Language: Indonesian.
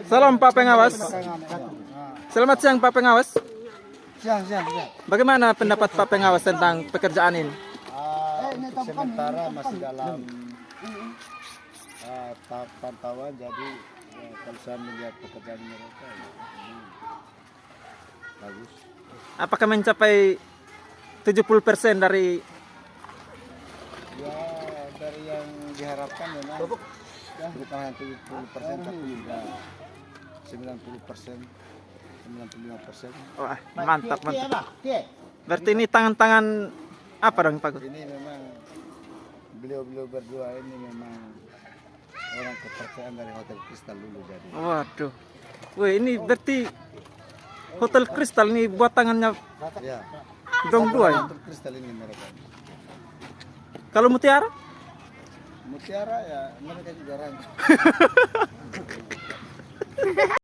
Salam Pak Pengawas. Selamat siang Pak Pengawas. Siang. Bagaimana pendapat Pak Pengawas tentang pekerjaan ini? Untuk sementara masih dalam tahap pantauan, jadi kalau saya melihat pekerjaan mereka ini bagus. Apakah mencapai 70% dari Ya dari yang diharapkan memang bukan hanya 70% tapi juga 90%, 95%. Wah, mantap. Berarti ini tangan-tangan apa dong Pak? Ini memang beliau berdua ini memang orang kepercayaan dari Hotel Kristal dulu jadi. Waduh. Wih, ini berarti Hotel Kristal ini buat tangannya Ya. dong dua ya? Hotel Kristal ini mereka. Kalau Mutiara? Mutiara ya mereka juga rancang.